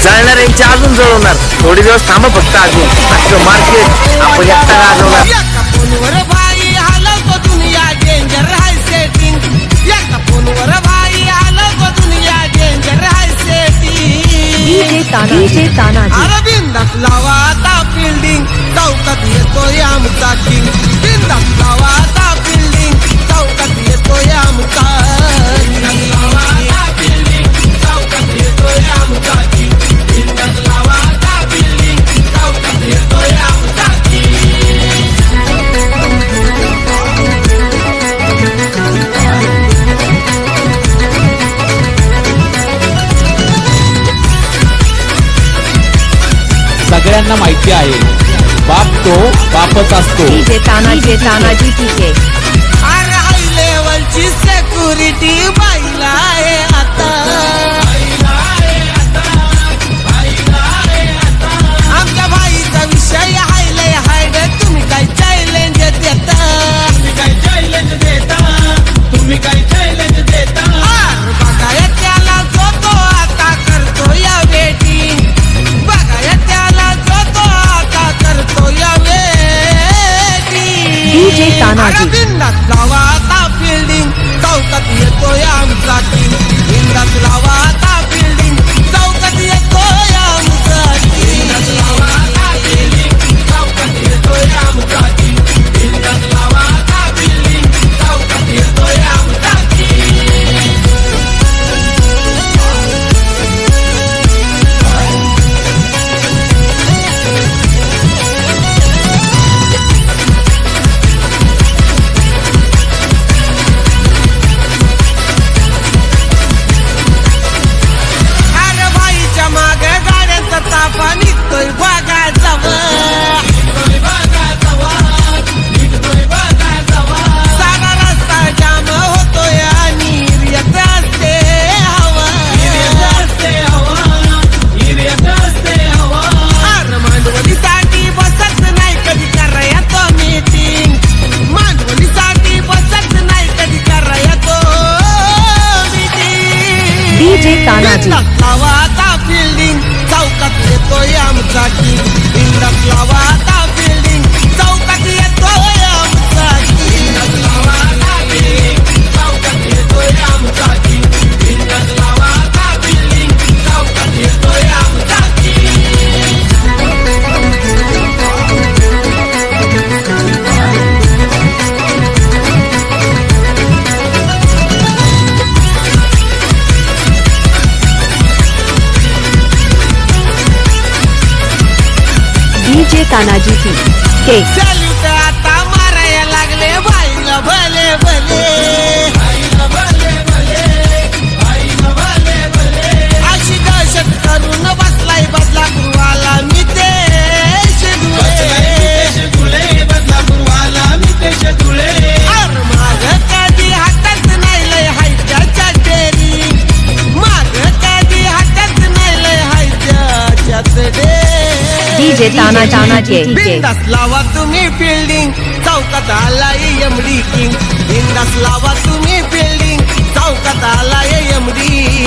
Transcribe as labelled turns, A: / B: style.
A: जळणाऱ्यांची अजून जळवणार. थोडे दिवस थांबा फक्त अजून. अख्खं मार्केट आपण एकटा गाजवणार.
B: एका फोनवर भाई हलवतो दुनिया डेंजर हाय सेटिंग. एका फोनवर भाई हलवतो दुनिया डेंजर हाय सेटिंग.
C: डीजे तानाजी
B: अरे बिंदास लावा आता बिल्डिंग चौकात येतोय आमचा किंग. बिंदास लावा आता बिल्डिंग चौकात येतोय आमचा किंग. लावा आता बिल्डिंग चौकात येतोय आमचा किंग. बिंदास लावा आता बिल्डिंग चौकात येतोय आमचा किंग.
D: सगळ्यांना माहिती आहे, बाप तो बापच असतो.
C: डीजे तानाजी टीके.
B: अरे हाय लेवलची सिक्युरिटी बाईला आहे आता. आमच्या बाईचा विषय हायले हायड. तुम्ही काय चॅलेंज देता? तुम्ही काय चॅलेंज देता? बघाय त्याला जो तो आता करतो या वेटिंग. बघाय त्याला जो तो आता करतो या वेटिंग.
C: डीजे तानाजी.
B: बिंदास लावा आता बिल्डिंग चौकात येतोय आमचा किंग. बिंदास लावा आता बिल्डिंग चौकात येतोय आमचा किंग. बिंदास लावा आता बिल्डिंग चौकात येतोय आमचा किंग. बिंदास लावा आता बिल्डिंग चौकात येतोय आमचा किंग. अरे बाईच्या मागे गाड्यांचा ताफा निघतोय बघायचा. सारा रस्ता जाम होतोय आणि येत असते हवा. अरे मांडवलीसाठी बसत नाही कधी कराया तो मीटिंग. मांडवलीसाठी बसत नाही कधी कराया तो मीटिंग.
C: डीजे तानाजी.
B: बिंदास लावा आता बिल्डिंग चौकात येतोय आमचा किंग. बिंदास लावा आता बिल्डिंग चौकात येतोय आमचा किंग. बिंदास लावा आता बिल्डिंग चौकात येतोय आमचा किंग. बिंदास लावा आता बिल्डिंग चौकात येतोय आमचा किंग.
C: डीजे तानाजी टीके.
B: सॅल्यूट आता मारायला लागले बाईला भले भले. अशी दहशत करून बसलाय बदलापूरवाला मितेश धुळे. अरे माझ कधी हातात नाही लय हाय त्याच्या डेरी. माझ कधी हातात नाही लय हाय त्याच्यात डेरी.
C: डीजे तानाजी टीके.
B: बिंदास लावा तुम्ही बिल्डिंग चौकात आलाय एमडी किंग. बिंदास लावा तुम्ही बिल्डिंग चौकात आलाय एमडी